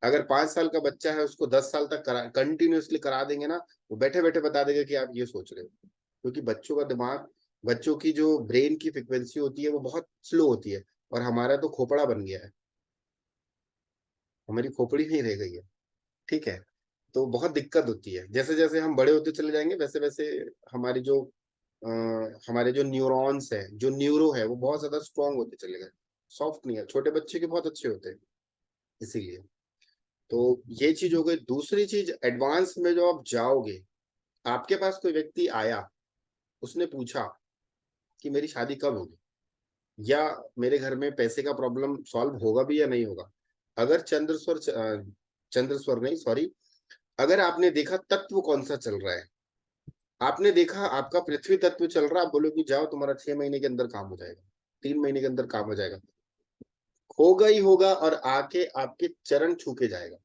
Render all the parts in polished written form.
अगर 5 साल का बच्चा है उसको 10 साल तक कंटिन्यूअसली करा देंगे ना, वो बैठे बैठे बता देगा कि आप ये सोच रहे हो। क्योंकि बच्चों का दिमाग, बच्चों की जो ब्रेन की फ्रिक्वेंसी होती है वो बहुत स्लो होती है, और हमारा तो खोपड़ा बन गया है, हमारी खोपड़ी नहीं रह गई है। ठीक है, तो बहुत दिक्कत होती है। जैसे जैसे हम बड़े होते चले जाएंगे वैसे वैसे हमारी जो अ, हमारे जो न्यूरॉन्स है, जो न्यूरो है, वो बहुत ज्यादा स्ट्रांग होते चले गए। सॉफ्ट नहीं है, छोटे बच्चे के बहुत अच्छे होते हैं। इसीलिए तो ये चीज हो गई। दूसरी चीज, एडवांस में जो आप जाओगे, आपके पास कोई व्यक्ति आया, उसने पूछा कि मेरी शादी कब होगी, या मेरे घर में पैसे का प्रॉब्लम सॉल्व होगा भी या नहीं होगा। अगर चंद्र स्वर नहीं, सॉरी, अगर आपने देखा तत्व कौन सा चल रहा है, आपने देखा आपका पृथ्वी तत्व चल रहा है, आप बोलोगे जाओ तुम्हारा 6 महीने के अंदर काम हो जाएगा, 3 महीने के अंदर काम हो जाएगा, होगा ही होगा, और आके आपके चरण छू के जाएगा।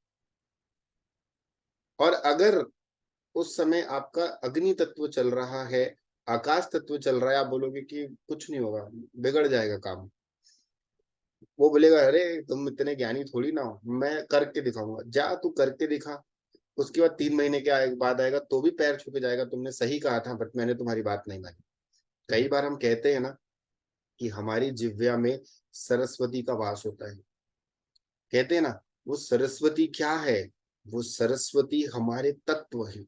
और अगर उस समय आपका अग्नि तत्व चल रहा है, आकाश तत्व चल रहा है, आप बोलोगे कि कुछ नहीं होगा, बिगड़ जाएगा काम, वो बोलेगा अरे तुम इतने ज्ञानी थोड़ी ना हो, मैं करके दिखाऊंगा। जा तू करके दिखा। उसके बाद 3 महीने के बाद आएगा तो भी पैर छू के जाएगा, तुमने सही कहा था बट मैंने तुम्हारी बात नहीं मानी। कई बार हम कहते हैं ना कि हमारी जिह्वा में सरस्वती का वास होता है। कहते हैं ना, वो सरस्वती क्या है? वो सरस्वती हमारे तत्व है।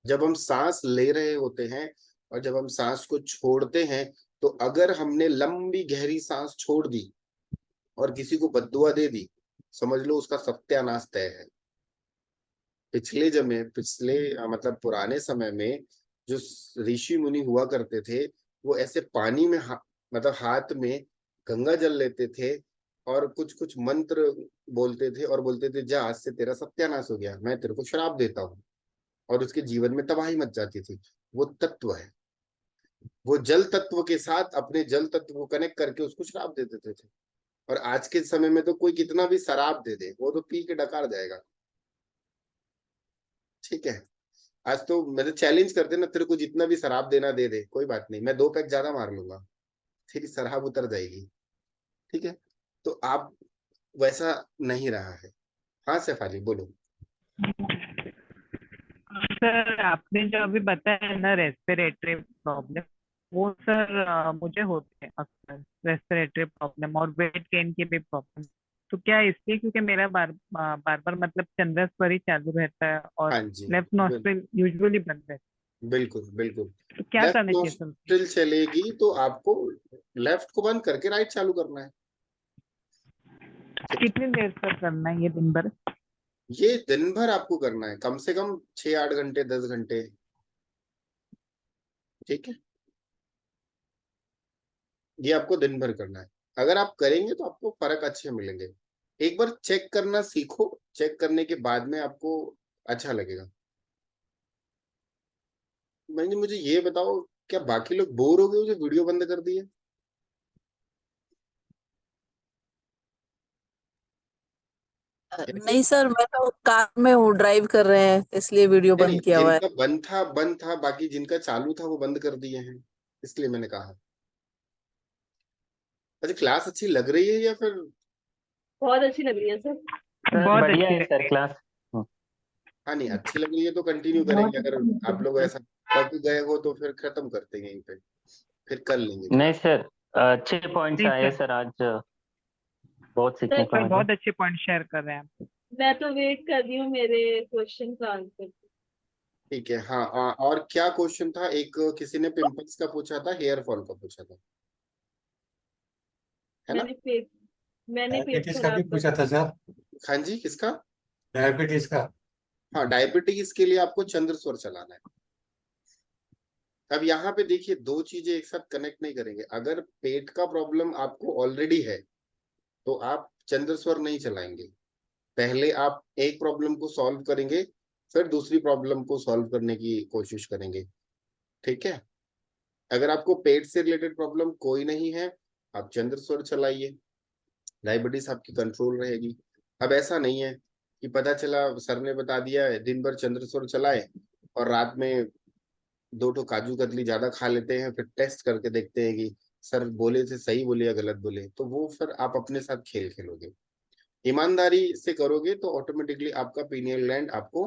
जब हम सांस ले रहे होते हैं और जब हम सांस को छोड़ते हैं, तो अगर हमने लंबी गहरी सांस छोड़ दी और किसी को बद्दुआ दे दी, समझ लो उसका सत्यानाश तय है। मतलब पुराने समय में जो ऋषि मुनि हुआ करते थे, वो ऐसे पानी में मतलब हाथ में गंगा जल लेते थे और कुछ कुछ मंत्र बोलते थे और बोलते थे जा, आज से तेरा सत्यानाश हो गया, मैं तेरे को श्राप देता हूँ। और उसके जीवन में तबाही मच जाती थी। वो तत्व है। वो जल तत्व के साथ अपने जल तत्व को कनेक्ट करके उसको श्राप दे देते थे। और आज के समय में तो कोई कितना भी शराब दे दे, वो तो पी के डकार जाएगा। ठीक है, आज तो मतलब चैलेंज करते ना, तेरे को जितना भी शराब देना दे दे, कोई बात नहीं, मैं 2 पैक ज्यादा मार लूंगा, तेरी शराब उतर जाएगी। ठीक है, तो आप वैसा नहीं रहा है। हाँ शेफाली बोलो। सर आपने जो अभी बताया ना रेस्पिरेटरी प्रॉब्लम, वो सर मुझे होते हैं अक्सर रेस्पिरेटरी प्रॉब्लम और वेट गेन की भी प्रॉब्लम। तो क्या इसलिए क्योंकि मेरा बार बार मतलब चंद्रस्वर ही चालू रहता है और हाँ जी, लेफ्ट नॉस्ट्रिल यूजुअली बंद रहता बिल्कुल बिल्कुल। है, तो क्या लेफ्ट करना चाहिए सर उसमें? नोस्ट्रिल चलेगी तो आपको लेफ्ट को बंद करके राइट चालू करना है। कितनी देर तक करना है ये दिन भर? ये दिन भर आपको करना है, कम से कम 6-8 घंटे, 10 घंटे। ठीक है, ये आपको दिन भर करना है। अगर आप करेंगे तो आपको फर्क अच्छे मिलेंगे। एक बार चेक करना सीखो, चेक करने के बाद में आपको अच्छा लगेगा। मुझे ये बताओ, क्या बाकी लोग बोर हो गए जो वीडियो बंद कर दिए? नहीं सर, मैं तो कार में हूँ, ड्राइव कर रहे हैं, इसलिए वीडियो नहीं बंद नहीं, किया हुआ है। जिनका बंद था, बाकी जिनका चालू था वो बंद कर दिए हैं, इसलिए मैंने कहा। अच्छा, क्लास अच्छी लग रही है या फिर? बहुत अच्छी लग रही है सर। सर बहुत बढ़िया अच्छी है लग सर रही क्लास। हाँ नहीं, अच्छी लग रही है तो कंटिन्यू करेंगे। अगर आप लोग है। ऐसा पक गए हो तो फिर खत्म करते हैं यहीं पे, फिर कर लेंगे नहीं क्लास। सर, अच्छे पॉइंट्स नहीं आए सर, सर आज, बहुत सीखने सर को सर मिला। बहुत अच्छे पॉइंट शेयर कर रहे हैं आप। मैं तो वेट कर रही हूँ मेरे क्वेश्चन का आंसर। ठीक है, हाँ और क्या क्वेश्चन था? एक किसी ने पिंपल्स का पूछा था, हेयर फॉल का पूछा था, है ना? मैंने पेट मैंने पेट डायबिटीज का भी खराब कर पूछा था सर। हाँ जी, किसका? डायबिटीज का। हाँ, डायबिटीज के लिए आपको चंद्र स्वर चलाना है। अब यहाँ पे देखिए, दो चीजें एक साथ कनेक्ट नहीं करेंगे। अगर पेट का प्रॉब्लम आपको ऑलरेडी है तो आप चंद्र स्वर नहीं चलाएंगे। पहले आप एक प्रॉब्लम को सॉल्व करेंगे, फिर दूसरी प्रॉब्लम को सॉल्व करने की कोशिश करेंगे। ठीक है, अगर आपको पेट से रिलेटेड प्रॉब्लम कोई नहीं है, आप चंद्र स्वर चलाइए, डायबिटीज आपकी कंट्रोल रहेगी। अब ऐसा नहीं है कि पता चला सर ने बता दिया है, दिन भर चंद्र स्वर चलाए और रात में 2 काजू कतली ज्यादा खा लेते हैं, फिर टेस्ट करके देखते हैं कि सर बोले थे सही बोले या गलत बोले, तो वो फिर आप अपने साथ खेल खेलोगे। ईमानदारी से करोगे तो ऑटोमेटिकली आपका पीनियल ग्लैंड आपको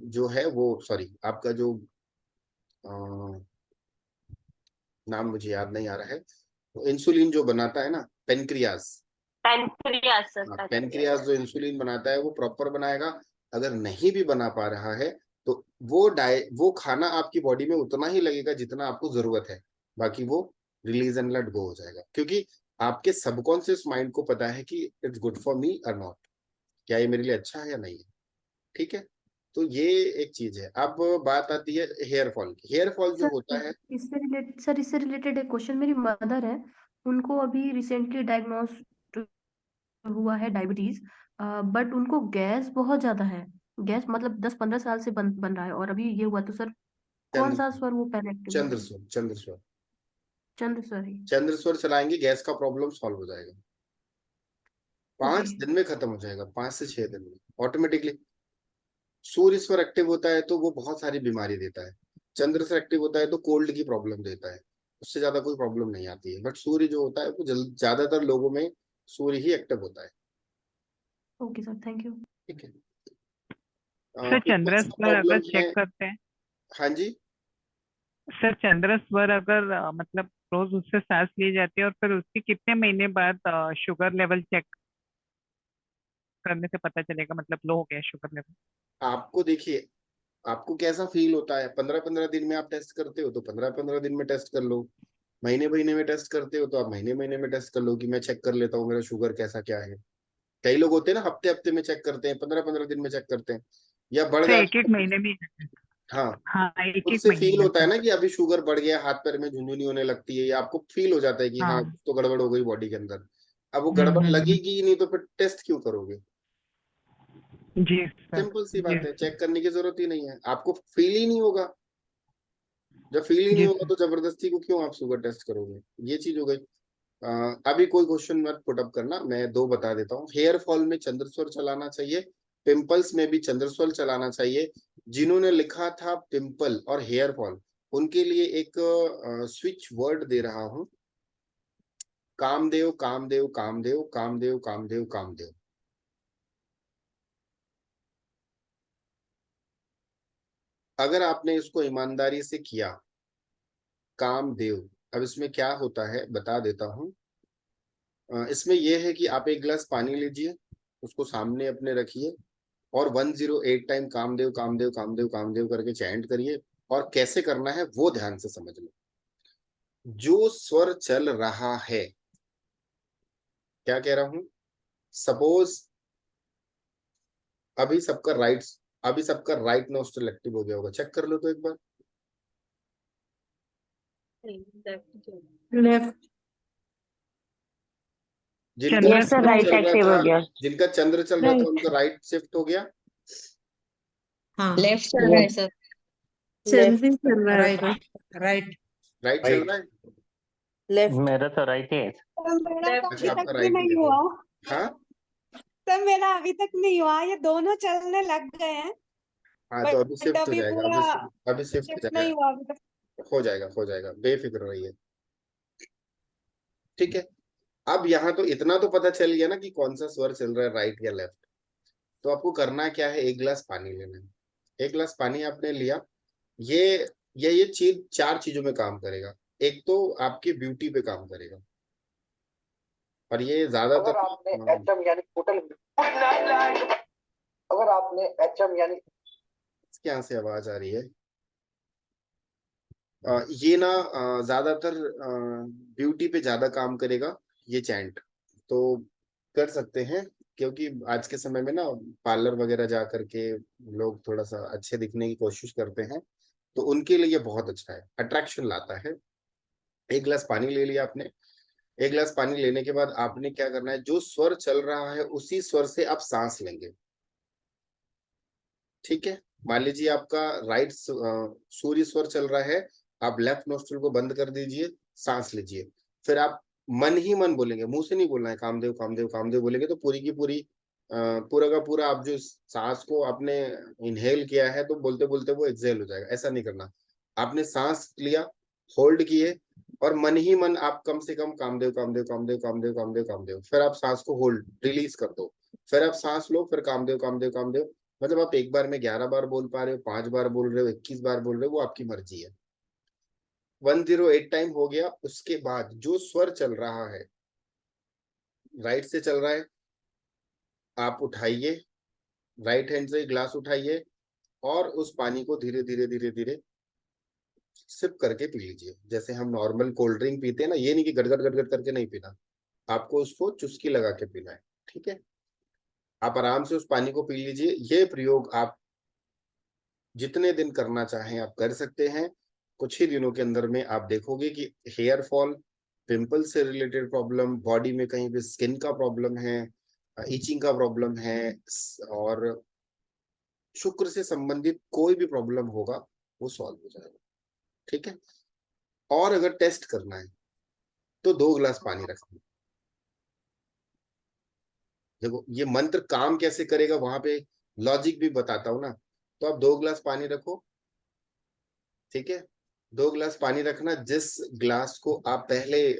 जो है वो सॉरी आपका जो नाम मुझे याद नहीं आ रहा है, तो इंसुलिन जो बनाता है ना, पेनक्रियास, पैनक्रियास सर, पेनक्रियास जो इंसुलिन बनाता है वो प्रॉपर बनाएगा। अगर नहीं भी बना पा रहा है तो वो खाना आपकी बॉडी में उतना ही लगेगा जितना आपको जरूरत है, बाकी वो रिलीज एंड लेट गो हो जाएगा, क्योंकि आपके सबकॉन्शियस माइंड को पता है कि इट्स गुड फॉर मी और नॉट, क्या ये मेरे लिए अच्छा है या नहीं है। ठीक है, तो ये एक चीज है। अब बात आती है हेयर फॉल की। हेयर फॉल जो होता है, इससे रिलेटेड एक क्वेश्चन। मेरी मदर है, उनको अभी रिसेंटली डायग्नोस हुआ है डायबिटीज, बट उनको गैस बहुत ज्यादा है। गैस मतलब 10-15 साल से बन रहा है, और अभी ये हुआ तो सर कौन सा चंद्र स्वर वो पहले एक्टिव होगा? चंद्रस्वर चंद्रस्वर चंद्र स्वर ही। चंद्रस्वर चलाएंगे, गैस का प्रॉब्लम सॉल्व हो जाएगा। ओके। 5 दिन में खत्म हो जाएगा, 5 से 6 दिन में ऑटोमेटिकली। सूर्य स्वर एक्टिव होता है तो वो बहुत सारी बीमारी देता है, चंद्र स्वर एक्टिव होता है तो कोल्ड की प्रॉब्लम देता है, उससे ज्यादा कोई प्रॉब्लम नहीं आती है। बट सूर्य जो होता है वो ज्यादातर लोगों में सूर्य ही एक्टिव होता है। Okay sir, thank you. ठीक है। सर पिंपल्स का चंद्रस्वर अगर प्रॉब्लम है। चेक करते हैं, हाँ जी, सर चंद्रस्वर अगर मतलब रोज उससे सांस ली जाती है और फिर उसके कितने महीने बाद शुगर लेवल चेक करने से पता चलेगा, मतलब लो हो गया शुगर लेवल? आपको देखिए आपको कैसा फील होता है, 15-15 दिन में आप टेस्ट करते हो तो 15-15 दिन में टेस्ट कर लो, महीने महीने में टेस्ट करते हो तो आप महीने महीने में टेस्ट कर लो कि मैं चेक कर लेता हूँ मेरा शुगर कैसा क्या है। कई लोग होते हैं ना हफ्ते हफ्ते में चेक करते हैं, 15-15 दिन में चेक करते हैं, या बढ़ सर एक जाता एक है। महीने में। हाँ, हाँ, एक एक उससे महीने फील में होता है सर। ना कि अभी शुगर बढ़ गया, हाथ पैर में झुंझुनी होने लगती है, या आपको फील हो जाता है कि हाँ हाँ। तो गड़बड़ हो गई बॉडी के अंदर। अब वो गड़बड़ हम्म। लगेगी ही नहीं तो फिर टेस्ट क्यों करोगे? जी सर। सिंपल सी जी बात है, सर। चेक करने की जरूरत ही नहीं है, आपको फील ही नहीं होगा। जब फील ही नहीं जी होगा सर। तो जबरदस्ती को क्यों आप शुगर टेस्ट करोगे? ये चीज हो गई। अभी कोई क्वेश्चन मत पुट अप करना, मैं दो बता देता हूँ। हेयर फॉल में चंद्रस्वर चलाना चाहिए, पिंपल्स में भी चंद्रस्वर चलाना चाहिए। जिन्होंने लिखा था पिंपल और हेयर फॉल, उनके लिए एक स्विच वर्ड दे रहा हूँ, कामदेव कामदेव कामदेव कामदेव कामदेव कामदेव। अगर आपने इसको ईमानदारी से किया, कामदेव। अब इसमें क्या होता है बता देता हूँ। इसमें यह है कि आप एक गिलास पानी लीजिए, उसको सामने अपने रखिए और 108 टाइम कामदेव कामदेव कामदेव कामदेव करके चैंट करिए। और कैसे करना है वो ध्यान से समझ लो। जो स्वर चल रहा है, क्या कह रहा हूं, सपोज अभी सबका राइट अभी सबका राइट नोस्ट्रल एक्टिव हो गया होगा, चेक कर लो तो एक बार। लेफ्ट। जिनका चंद्र यस सर, चंद्र स्वर। राइट चल रहा एक्टिव हो था गया। जिनका चंद्र चल रहा था राइट। उनका राइट शिफ्ट हो गया। हाँ, लेफ्ट चल रहा है सर। चंद्र ही चल रहा है राइट। ऊपर। राइट। राइट चल रहा है। लेफ्ट। मेरा तो राइट है। तो मेरा तो अच्छा अभी आपका तक भी राइट ही नहीं है। हुआ। हाँ तो मेरा अभी तक नहीं हुआ, ये दोनों चलने लग गए हैं, हाँ, तो अभी बट शिफ्ट हो अभी जाएगा, पूरा अभी शिफ्ट हो शिफ्ट जाएगा। नहीं हुआ अभी तक। हो जाएगा बेफिक्र रहिए। ठीक है, अब यहाँ तो इतना तो पता चल गया ना कि कौन सा स्वर चल रहा है, राइट या लेफ्ट। तो आपको करना क्या है, एक गिलास पानी लेना है। एक गिलास पानी आपने लिया, ये ये चीज 4 चीजों में काम करेगा। एक तो आपकी ब्यूटी पे काम करेगा, और ये ज्यादातर अगर आपने एचएम यानी होटल अगर आपने एचएम यानी यहाँ से आवाज आ रही है। ये ना ज्यादातर ब्यूटी पे ज्यादा काम करेगा ये चैंट। तो कर सकते हैं, क्योंकि आज के समय में ना पार्लर वगैरह जा करके लोग थोड़ा सा अच्छे दिखने की कोशिश करते हैं, तो उनके लिए ये बहुत अच्छा है, अट्रैक्शन लाता है। एक गिलास पानी ले लिया आपने। एक गिलास पानी लेने के बाद आपने क्या करना है, जो स्वर चल रहा है उसी स्वर से आप सांस लेंगे। ठीक है, मान लीजिए आपका राइट सूर्य स्वर चल रहा है, आप लेफ्ट नोस्ट्रल को बंद कर दीजिए, सांस लीजिए। फिर आप मन ही मन बोलेंगे, मुंह से नहीं बोलना है कामदेव कामदेव कामदेव बोलेंगे तो पूरी की पूरी पूरा का पूरा आप जो सांस को आपने इनहेल किया है तो बोलते बोलते वो एक्सहेल हो जाएगा, ऐसा नहीं करना। आपने सांस लिया, होल्ड किए और मन ही मन आप कम से कम कामदेव कामदेव कामदेव कामदेव कामदेव कामदेव, फिर आप सांस को होल्ड रिलीज कर दो, फिर आप सांस लो, फिर कामदेव कामदेव कामदेव। मतलब आप एक बार में 11 बार बोल पा रहे हो, 5 बार बोल रहे हो, 21 बार बोल रहे हो, वो आपकी मर्जी है। 108 टाइम हो गया। उसके बाद जो स्वर चल रहा है, राइट से चल रहा है, आप उठाइए, राइट हैंड से ग्लास उठाइए और उस पानी को धीरे धीरे धीरे धीरे सिप करके पी लीजिए, जैसे हम नॉर्मल कोल्ड ड्रिंक पीते हैं ना। ये नहीं कि गड़गड़ गड़गड़ करके नहीं पीना, आपको उसको चुस्की लगा के पीना है। ठीक है, आप आराम से उस पानी को पी लीजिए। ये प्रयोग आप जितने दिन करना चाहें आप कर सकते हैं। कुछ ही दिनों के अंदर में आप देखोगे कि हेयर फॉल, पिंपल से रिलेटेड प्रॉब्लम, बॉडी में कहीं भी स्किन का प्रॉब्लम है, इचिंग का प्रॉब्लम है, और शुक्र से संबंधित कोई भी प्रॉब्लम होगा वो सॉल्व हो जाएगा। ठीक है, और अगर टेस्ट करना है तो 2 गिलास पानी रखना। देखो ये मंत्र काम कैसे करेगा, वहां पे लॉजिक भी बताता हूं ना। तो आप 2 गिलास पानी रखो। ठीक है, 2 गिलास पानी रखना। जिस गिलास को आप पहले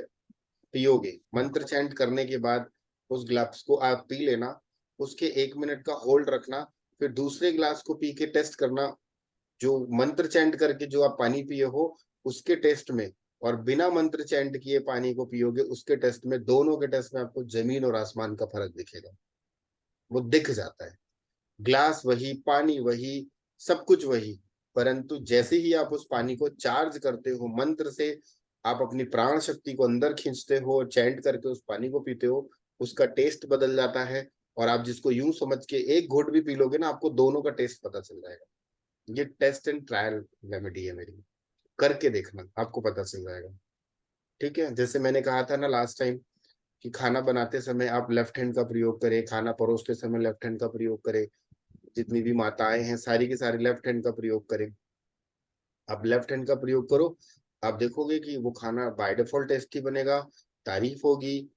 पियोगे, मंत्र चैंट करने के बाद उस गिलास को आप पी लेना, उसके 1 मिनट का होल्ड रखना, फिर दूसरे गिलास को पी के टेस्ट करना। जो मंत्र चैंट करके जो आप पानी पिए हो उसके टेस्ट में, और बिना मंत्र चैंट किए पानी को पियोगे उसके टेस्ट में, दोनों के टेस्ट में आपको जमीन और आसमान का फर्क दिखेगा। वो दिख जाता है। ग्लास वही, पानी वही, सब कुछ वही, परंतु जैसे ही आप उस पानी को चार्ज करते हो मंत्र से, आप अपनी प्राण शक्ति को अंदर खींचते हो, चैंट करके उस पानी को पीते हो, उसका टेस्ट बदल जाता है। और आप जिसको यूं समझ के एक घोट भी पी लोगे ना, आपको दोनों का टेस्ट पता चल जाएगा। ये टेस्ट एंड ट्रायल रेमेडी है मेरी, करके देखना, आपको पता चल जाएगा। ठीक है, जैसे मैंने कहा था ना लास्ट टाइम कि खाना बनाते समय आप लेफ्ट हैंड का प्रयोग करें, खाना परोसते समय लेफ्ट हैंड का प्रयोग करें, जितनी भी माताएं हैं सारी की सारी लेफ्ट हैंड का प्रयोग करें। आप लेफ्ट हैंड का प्रयोग करो, आप देखोगे कि वो खाना बाय डिफॉल्ट टेस्टी बनेगा, तारीफ होगी।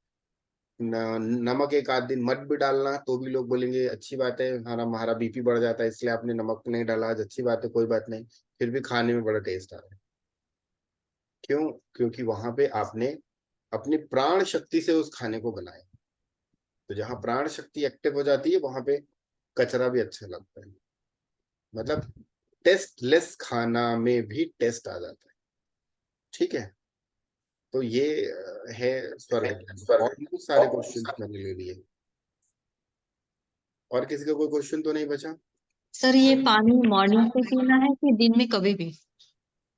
नमक एक आध दिन मत भी डालना तो भी लोग बोलेंगे अच्छी बात है, हमारा बीपी बढ़ जाता है इसलिए आपने नमक नहीं डाला आज, अच्छी बात है, कोई बात नहीं, फिर भी खाने में बड़ा टेस्ट आ रहा है। क्यों? क्योंकि वहां पे आपने अपनी प्राण शक्ति से उस खाने को बनाया। तो जहां प्राण शक्ति एक्टिव हो जाती है वहां पे कचरा भी अच्छा लगता है। मतलब टेस्टलेस खाना में भी टेस्ट आ जाता है। ठीक है, तो ये है स्वर्ग। और बहुत सारे क्वेश्चन मैंने ले लिए। और किसी का कोई क्वेश्चन तो नहीं बचा? सर ये पानी मॉर्निंग पे पीना है कि दिन में कभी भी?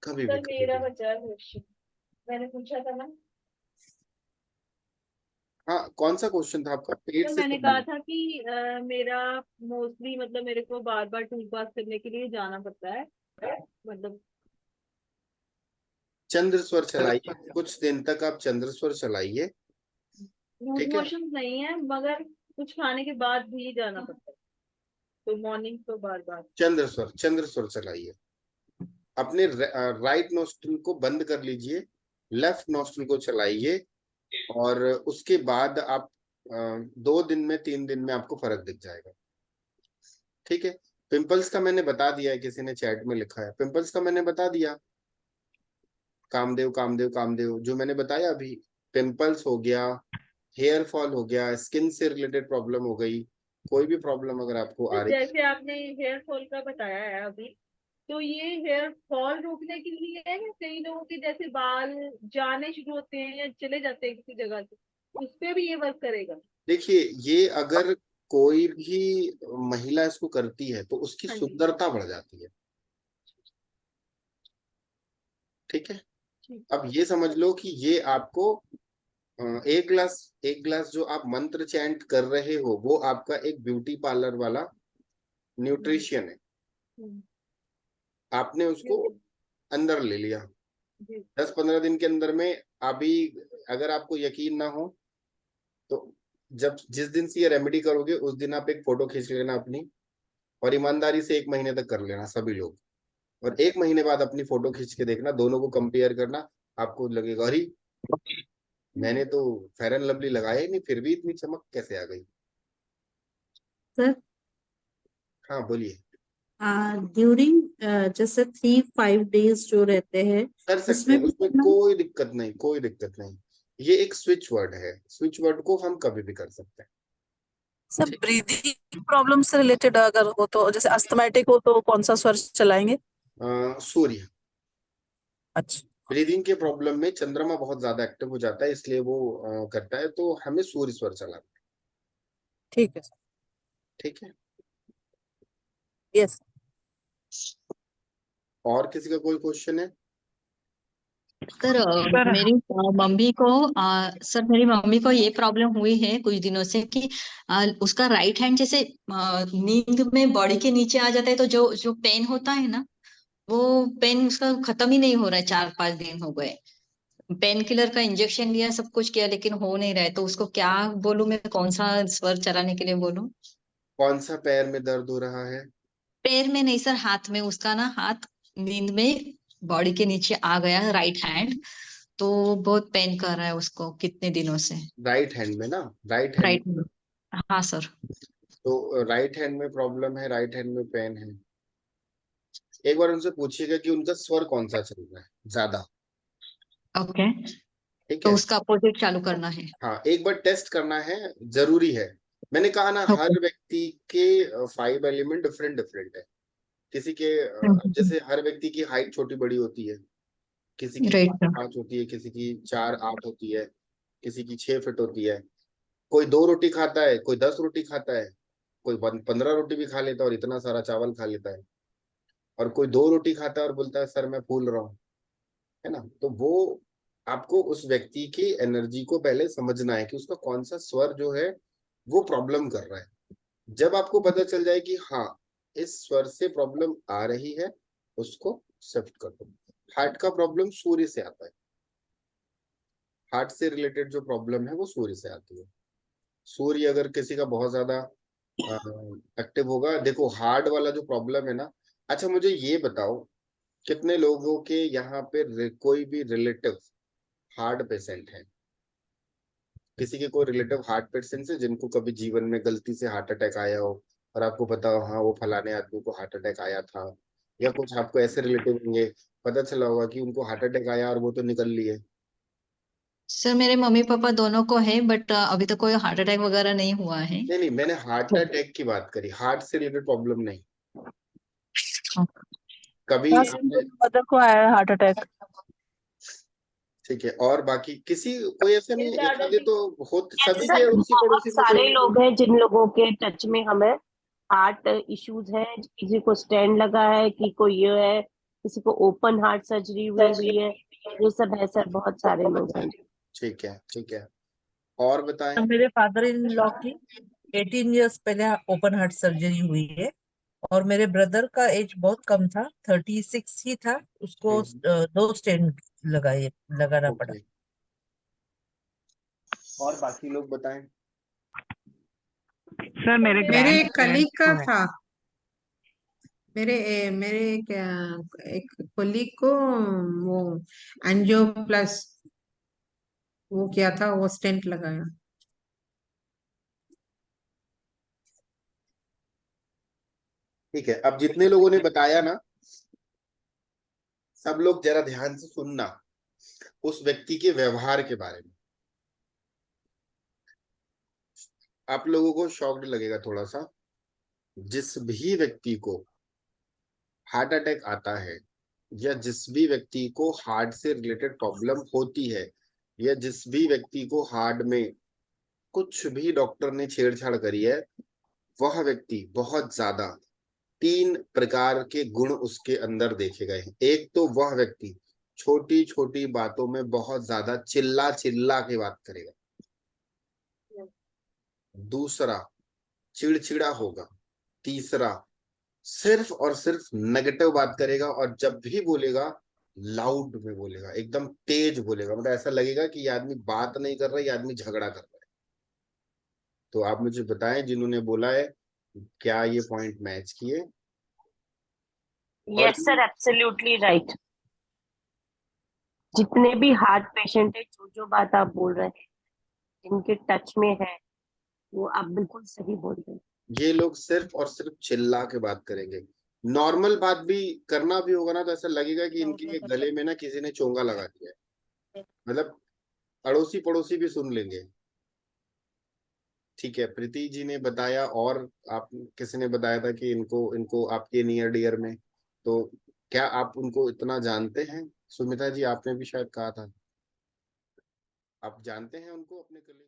कभी भी सर कभी मेरा भी। बचा क्वेश्चन, मैंने पूछा था ना। हाँ, कौन सा क्वेश्चन था आपका? पेट तो से मैंने कहा संबंधित। था कि मेरा मोस्टली मतलब मेरे को बार बार टूथवाश करने के लिए जाना पड़ता है, मतलब चंद्र स्वर चलाइए, कुछ दिन तक आप चंद्र स्वर चलाइए। लूज ठीक है, मोशन नहीं है मगर कुछ खाने के बाद भी जाना पड़ता है, तो मॉर्निंग तो बार बार। चंद्र स्वर चलाइए। अपने राइट नोस्ट्रिल को बंद कर लीजिए, लेफ्ट नोस्ट्रिल को चलाइए, और उसके बाद आप 2 दिन में 3 दिन में आपको फर्क दिख जाएगा। ठीक है, पिंपल्स का मैंने बता दिया है, किसी ने चैट में लिखा है, पिंपल्स का मैंने बता दिया। कामदेव कामदेव कामदेव जो मैंने बताया अभी। पिंपल्स हो गया, हेयर फॉल हो गया, स्किन से रिलेटेड प्रॉब्लम हो गई, कोई भी प्रॉब्लम अगर आपको आ रही है। जैसे आपने हेयर फॉल का बताया है अभी, तो ये हेयर फॉल रोकने के लिए है या कई लोगों के जैसे बाल जाने शुरू होते हैं या चले जाते हैं किसी जगह से, उस पे भी ये वर्क करेगा? देखिए, ये अगर कोई भी महिला इसको करती है तो उसकी हाँ जी। सुंदरता बढ़ जाती है। ठीक है, अब ये समझ लो कि ये आपको एक गिलास जो आप मंत्र चैंट कर रहे हो वो आपका एक ब्यूटी पार्लर वाला न्यूट्रिशन है। हम्म, आपने उसको अंदर ले लिया। जी 10-15 दिन के अंदर में, अभी अगर आपको यकीन ना हो तो जब जिस दिन से ये रेमेडी करोगे उस दिन आप एक फोटो खींच लेना अपनी, और ईमानदारी से 1 महीने तक कर लेना सभी लोग। और 1 महीने बाद अपनी फोटो खींच के देखना, दोनों को कंपेयर करना। आपको लगेगा अरे मैंने तो फेयर एंड लवली लगाया ही नहीं, फिर भी इतनी चमक कैसे आ गई। सर हाँ बोलिए। ड्यूरिंग जैसे 3-5 days जो रहते हैं कर सकते उसमें हैं, भी उसमें करना है? कोई दिक्कत नहीं, कोई दिक्कत नहीं। ये एक स्विच वर्ड है, स्विच वर्ड को हम कभी भी कर सकते हैं। सर ब्रीदिंग प्रॉब्लम से रिलेटेड अगर हो तो, जैसे अस्थमैटिक हो तो कौन सा स्वर चलाएंगे? सूर्य। अच्छा, ब्रीदिंग के प्रॉब्लम में चंद्रमा बहुत ज्यादा एक्टिव हो जाता है, इसलिए वो करता है, तो हमें सूर्य स्वर चलाना है। ठीक है सर। ठीक है। यस। और किसी का कोई क्वेश्चन है? सर सर मेरी मम्मी को सर मेरी मम्मी को ये प्रॉब्लम हुई है कुछ दिनों से कि उसका राइट हैंड जैसे नींद में बॉडी के नीचे आ जाता है, तो जो जो पेन होता है ना, वो पेन उसका खत्म ही नहीं हो रहा है। 4-5 दिन हो गए, पेन किलर का इंजेक्शन लिया, सब कुछ किया, लेकिन हो नहीं रहा है। तो उसको क्या बोलूं मैं, कौन सा स्वर चलाने के लिए बोलूं? कौन सा पैर में दर्द हो रहा है? पैर में नहीं सर, हाथ में। उसका ना हाथ नींद में बॉडी के नीचे आ गया, राइट हैंड। तो बहुत पेन कर रहा है उसको कितने दिनों से। राइट हैंड में ना? Right hand. राइट में। हाँ सर। तो राइट हैंड में प्रॉब्लम है, राइट हैंड में पेन है। एक बार उनसे पूछिएगा कि उनका स्वर कौन सा चल रहा है ज्यादा। ओके। ठीक तो है। उसका अपोजिट चालू करना है? हाँ, एक बार टेस्ट करना है, जरूरी है। मैंने कहा ना, ओके। हर व्यक्ति के 5 एलिमेंट डिफरेंट डिफरेंट है। किसी के जैसे हर व्यक्ति की हाइट छोटी बड़ी होती है, किसी की राइट सर। 5 होती है, किसी की 4-8 होती है, किसी की 6 फीट होती है। कोई 2 रोटी खाता है, कोई 10 रोटी खाता है, कोई 15 रोटी भी खा लेता है और इतना सारा चावल खा लेता है, और कोई 2 रोटी खाता है और बोलता है सर मैं फूल रहा हूँ। है ना? तो वो आपको उस व्यक्ति की एनर्जी को पहले समझना है कि उसका कौन सा स्वर जो है वो प्रॉब्लम कर रहा है। जब आपको पता चल जाए कि हाँ, इस स्वर से प्रॉब्लम आ रही है, उसको शिफ्ट कर दो। हार्ट का प्रॉब्लम सूर्य से आता है। हार्ट से रिलेटेड जो प्रॉब्लम है वो सूर्य से आती है। सूर्य अगर किसी का बहुत ज्यादा एक्टिव होगा, देखो हार्ट वाला जो प्रॉब्लम है ना। अच्छा, मुझे ये बताओ, कितने लोगों के यहाँ पे कोई भी रिलेटिव हार्ट पेशेंट है? किसी के कोई रिलेटिव हार्ट पेशेंट है जिनको कभी जीवन में गलती से हार्ट अटैक आया हो, और आपको पता हो हाँ वो फलाने आदमी को हार्ट अटैक आया था? या कुछ आपको ऐसे रिलेटिव होंगे, पता चला होगा कि उनको हार्ट अटैक आया और वो तो निकल लिए। सर मेरे मम्मी पापा दोनों को है, बट अभी तक कोई हार्ट अटैक वगैरह नहीं हुआ है। नहीं नहीं, मैंने हार्ट अटैक की बात करी, हार्ट से रिलेटेड प्रॉब्लम नहीं। कभी हाँ सर, आपने? मेरी मदर को आया है हार्ट अटैक। ठीक है, और बाकी किसी कोई ऐसा नहीं, एक आधे तो होते सभी के सर अड़ोसी बहुत पड़ोसी में कोई सारे ना कोई। लोग हैं जिन लोगों के टच में हमें हार्ट इश्यूज है, किसी को स्टेंट लगा है, कि कोई ये है, किसी को ओपन हार्ट सर्जरी हुई है। ये सब है सर, बहुत सारे लोग हैं। ठीक है, ठीक है। और बताएं। मेरे फादर इन लॉ की 18 इयर्स पहले ओपन हार्ट सर्जरी हुई है, और मेरे ब्रदर का एज बहुत कम था, 36 ही था, उसको 2 स्टेंट लगाना पड़ा। ओके, और बाकी लोग बताएं। सर मेरे मेरे ग्रैंड कलीग पेरेंट्स का को है। था। मेरे एक कोलीग को वो एंजियो प्लस वो किया था, वो स्टेंट लगाया। ठीक है, अब जितने लोगों ने बताया ना, सब लोग जरा ध्यान से सुनना उस व्यक्ति के व्यवहार के बारे में। आप लोगों को शॉक्ड लगेगा थोड़ा सा। जिस भी व्यक्ति को हार्ट अटैक आता है, या जिस भी व्यक्ति को हार्ट से रिलेटेड प्रॉब्लम होती है, या जिस भी व्यक्ति को हार्ट में कुछ भी डॉक्टर ने छेड़छाड़ करी है, वह व्यक्ति बहुत ज्यादा 3 प्रकार के गुण उसके अंदर देखे गए हैं। एक तो वह व्यक्ति छोटी छोटी बातों में बहुत ज्यादा चिल्ला चिल्ला के बात करेगा। दूसरा, चिड़चिड़ा होगा। तीसरा, सिर्फ और सिर्फ नेगेटिव बात करेगा, और जब भी बोलेगा लाउड में बोलेगा, एकदम तेज बोलेगा, मतलब ऐसा लगेगा कि ये आदमी बात नहीं कर रहा है, ये आदमी झगड़ा कर रहा है। तो आप मुझे बताएं, जिन्होंने बोला है, क्या ये पॉइंट मैच किए? और यस सर, एब्सोल्युटली राइट। जितने भी हार्ट पेशेंट है, जो जो बात आप बोल रहे हैं, जिनके टच में है, वो आप बिल्कुल सही बोल रहे हैं। ये लोग सिर्फ और सिर्फ चिल्ला के बात करेंगे। नॉर्मल बात भी करना भी होगा ना तो ऐसा लगेगा कि इनके गले में ना किसी ने चोंगा लगा दिया है, मतलब अड़ोसी पड़ोसी भी सुन लेंगे। ठीक है, प्रीति जी ने बताया, और आप किसी ने बताया था कि इनको इनको आपके नियर डियर में, तो क्या आप उनको इतना जानते हैं? सुमिता जी आपने भी शायद कहा था, आप जानते हैं उनको अपने कलीग?